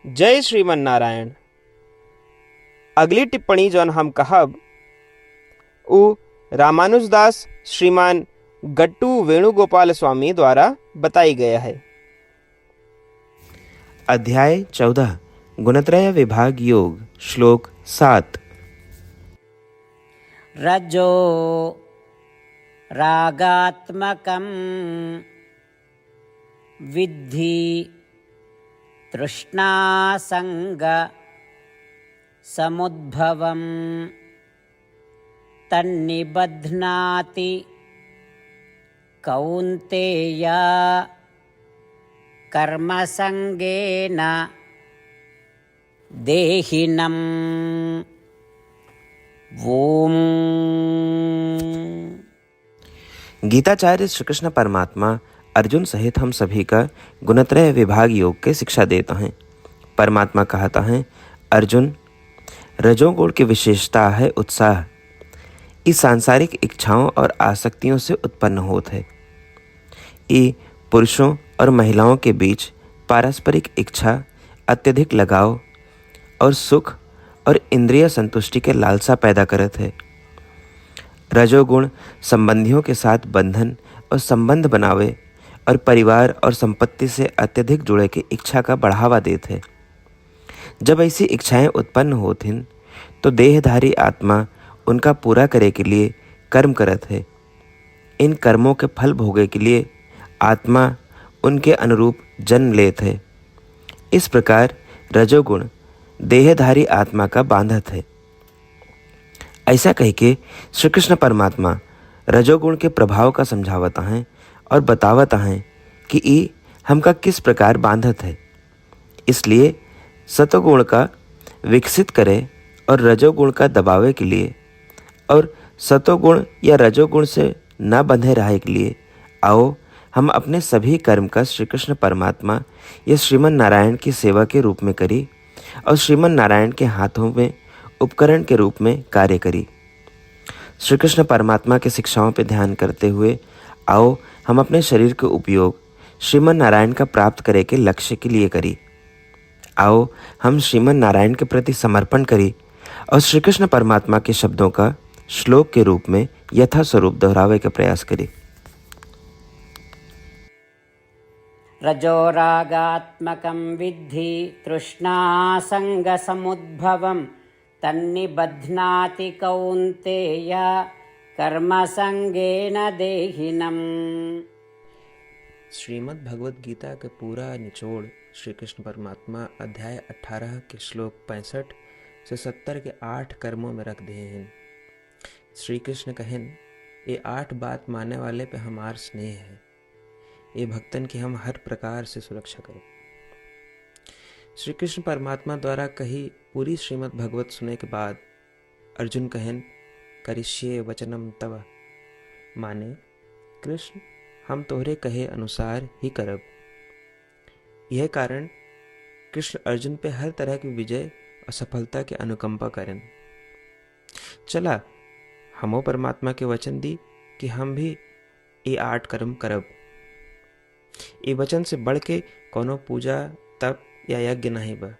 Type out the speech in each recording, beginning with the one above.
जय श्रीमन नारायण। अगली टिप्पणी जौन हम कहब उ रामानुजदास श्रीमान गट्टू वेणुगोपाल स्वामी द्वारा बताई गया है। अध्याय 14 गुणत्रय विभाग योग श्लोक 7। रजो रागात्मकं विद्धि तृष्णासंग समुद्भवं तन्निबध्नाति कौन्तेय कर्मसंगेन देहिनम्। ओम। गीताचार्य श्री कृष्ण परमात्मा अर्जुन सहित हम सभी का गुणत्रय विभाग योग के शिक्षा देता है। परमात्मा कहता है, अर्जुन, रजोगुण की विशेषता है उत्साह। इस सांसारिक इच्छाओं और आसक्तियों से उत्पन्न होता है। ये पुरुषों और महिलाओं के बीच पारस्परिक इच्छा, अत्यधिक लगाव और सुख और इंद्रिय संतुष्टि के लालसा पैदा करत है। रजोगुण संबंधियों के साथ बंधन और संबंध बनावे और परिवार और संपत्ति से अत्यधिक जुड़े की इच्छा का बढ़ावा देते है। जब ऐसी इच्छाएं उत्पन्न होती तो देहधारी आत्मा उनका पूरा करे के लिए कर्म करत है। इन कर्मों के फल भोगे के लिए आत्मा उनके अनुरूप जन्म लेत है। इस प्रकार रजोगुण देहधारी आत्मा का बांधत है। ऐसा कह के श्री कृष्ण परमात्मा रजोगुण के प्रभाव का समझावता है और बतावता है कि ये हमका किस प्रकार बांधत है। इसलिए सतोगुण का विकसित करे और रजोगुण का दबावे के लिए और सतोगुण या रजोगुण से न बंधे रहे के लिए आओ हम अपने सभी कर्म का श्री कृष्ण परमात्मा या श्रीमन नारायण की सेवा के रूप में करी और श्रीमन नारायण के हाथों में उपकरण के रूप में कार्य करी। श्री कृष्ण परमात्मा के शिक्षाओं पर ध्यान करते हुए आओ हम अपने शरीर के उपयोग श्रीमन नारायण का प्राप्त करे के लक्ष्य के लिए करी। आओ हम श्रीमन नारायण के प्रति समर्पण करी और श्री कृष्ण परमात्मा के शब्दों का श्लोक के रूप में यथा स्वरूप दोहरावे का प्रयास करें। रजोरागात्मकं विद्धि तृष्णासंगसमुद्भवं तन्निबध्नाति कौन्तेय कर्मसंगेन देहिनम्। श्रीमद् भगवद गीता का पूरा निचोड़ श्री कृष्ण परमात्मा अध्याय 18 के श्लोक 65 से 70 के 8 कर्मों में रख दिए हैं। श्री कृष्ण कहन, ये 8 बात मानने वाले पे हमार स्नेह है। ये भक्तन की हम हर प्रकार से सुरक्षा करें। श्री कृष्ण परमात्मा द्वारा कही पूरी श्रीमद् भगवत सुने के बाद अर्जुन कहन, करिष्ये वचनम तव, माने कृष्ण हम तोहरे कहे अनुसार ही करब। यह कारण कृष्ण अर्जुन पे हर तरह की विजय और सफलता की अनुकंपा करें। चला हमो परमात्मा के वचन दी कि हम भी ये 8 कर्म करब। ये वचन से बढ़ के कोनो पूजा तप या यज्ञ नहीं बा।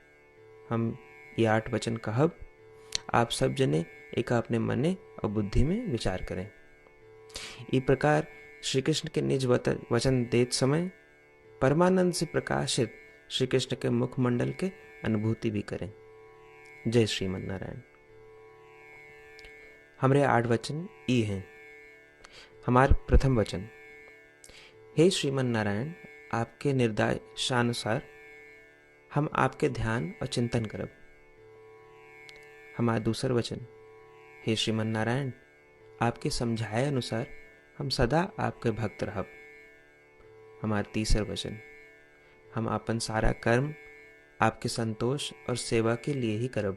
हम ये 8 वचन कहब, आप सब जने एक अपने मने और बुद्धि में विचार करें। इस प्रकार श्री कृष्ण के निज वचन देत समय परमानंद से प्रकाशित श्री कृष्ण के मुखमंडल के अनुभूति भी करें। जय श्रीमन नारायण। हमारे 8 वचन ई हैं। हमार प्रथम वचन, हे श्रीमन नारायण, आपके निर्देशानुसार हम आपके ध्यान और चिंतन करब। हमारा दूसर वचन, हे श्रीमन नारायण, आपके समझाए अनुसार हम सदा आपके भक्त रहब। हमारा तीसर वचन, हम अपन सारा कर्म आपके संतोष और सेवा के लिए ही करब।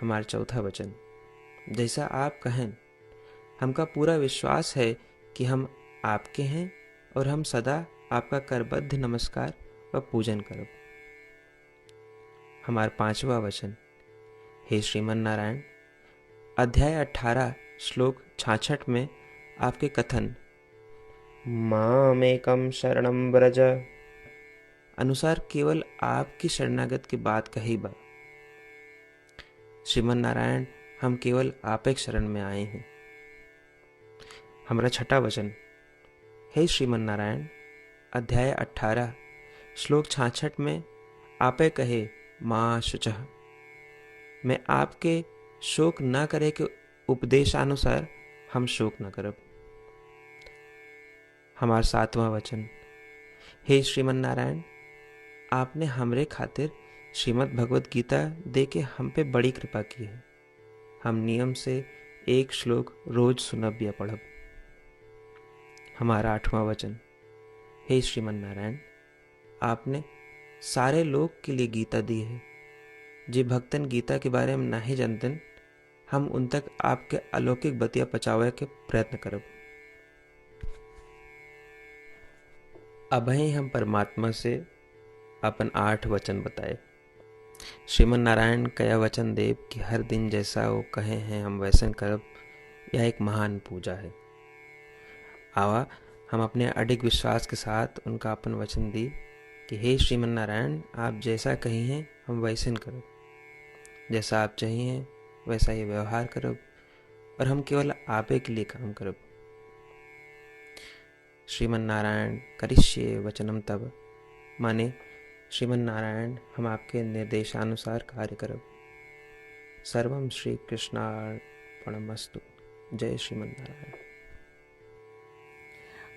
हमारा चौथा वचन, जैसा आप कहें, हमका पूरा विश्वास है कि हम आपके हैं और हम सदा आपका करबद्ध नमस्कार व पूजन करब। हमारा पांचवा वचन, हे श्रीमन नारायण, अध्याय 18 श्लोक 66 में आपके कथन मामेकं शरणं व्रज, अनुसार केवल आपकी शरणागत की बात कही बा। श्रीमन नारायण, हम केवल आपे शरण में आए हैं। हमारा छठा वचन। हे श्रीमन नारायण, अध्याय 18 श्लोक 66 में आपे कहे माँ शुचः, मैं आपके शोक न करे के उपदेशानुसार हम शोक न करब। हमार 7वां वचन। हे श्रीमन नारायण, आपने हमरे खातिर श्रीमद् भगवत गीता दे के हम पे बड़ी कृपा की है। हम नियम से एक श्लोक रोज सुनब या पढ़ब। हमारा 8वां वचन। हे श्रीमन नारायण, आपने सारे लोग के लिए गीता दी है। जे भक्तन गीता के बारे में नहीं जानतन, हम उन तक आपके अलौकिक बतिया पहुंचावे के प्रयत्न करब। अबही हम परमात्मा से अपन 8 वचन बताए। श्रीमन नारायण कया वचन देव कि हर दिन जैसा वो कहे हैं हम वैसन करब, यह एक महान पूजा है। आवा हम अपने अडिग विश्वास के साथ उनका अपन वचन दी कि हे श्रीमन नारायण, आप जैसा कही हैं हम वैसन करब, जैसा आप चाहिए वैसा ये व्यवहार करब, और हम केवल आपे के लिए काम करब। श्रीमन नारायण करिष्ये वचनम तब, माने श्रीमन नारायण हम आपके निर्देशानुसार कार्य करब। सर्वम श्री कृष्णार्पणमस्तु। जय श्रीमन नारायण।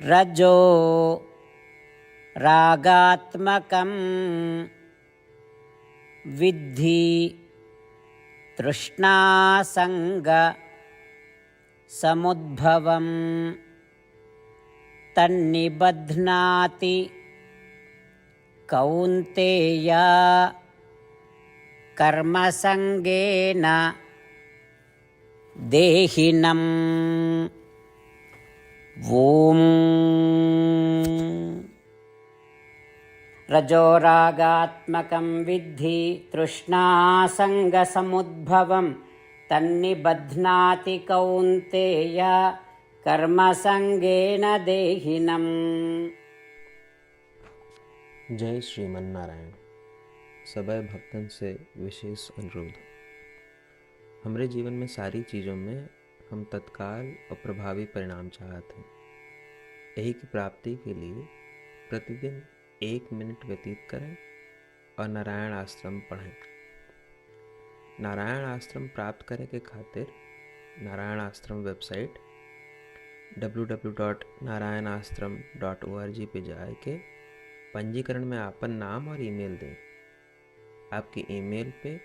रजो रागात्मकं विद्धि तृष्णासंग समुद्भवं तन्निबध्नाति कौन्तेय कर्मसंगेन देहिनम्। ॐ रजोरागात्मकं विद्धि तृष्णासंगसमुद्भवं तन्निबध्नाति कौन्तेय कर्मसंगेन देहिनम्। जय श्रीमन नारायण। सबै भक्तन से विशेष अनुरोध। हमरे जीवन में सारी चीज़ों में हम तत्काल और प्रभावी परिणाम चाहते हैं। यही की प्राप्ति के लिए प्रतिदिन 1 मिनट व्यतीत करें और नारायण आश्रम पढ़ें। नारायण आश्रम प्राप्त करे के खातिर नारायण आश्रम वेबसाइट www.narayanashram.org पे जाए के पंजीकरण में आपन नाम और ईमेल दें। आपके ईमेल पे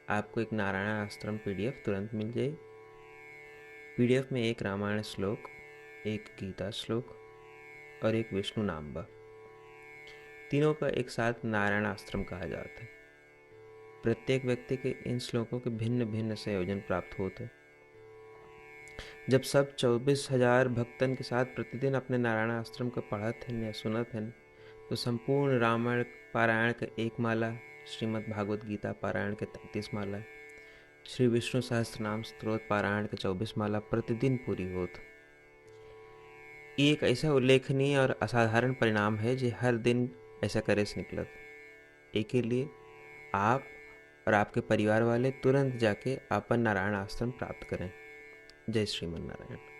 आपको एक नारायण आश्रम PDF तुरंत मिल जाए। PDF में एक रामायण श्लोक, एक गीता श्लोक और एक विष्णु नाम बा। तीनों का एक साथ नारायण आश्रम कहा जाता है। प्रत्येक व्यक्ति के इन श्लोकों के भिन्न भिन्न संयोजन प्राप्त होते हैं। जब सब 24,000 भक्तन के साथ प्रतिदिन अपने नारायण आश्रम को पढ़त हैं या सुनत हैं, तो संपूर्ण रामायण पारायण के 1 माला, श्रीमद् भागवत गीता पारायण के 33 माला, श्री विष्णु सहस्त्रनाम स्तोत्र पारायण के 24 माला प्रतिदिन पूरी होत। ये एक ऐसा उल्लेखनीय और असाधारण परिणाम है जो हर दिन ऐसा करे से निकलत। एक के लिए आप और आपके परिवार वाले तुरंत जाके अपन नारायण आश्रम प्राप्त करें। जय श्रीमन नारायण।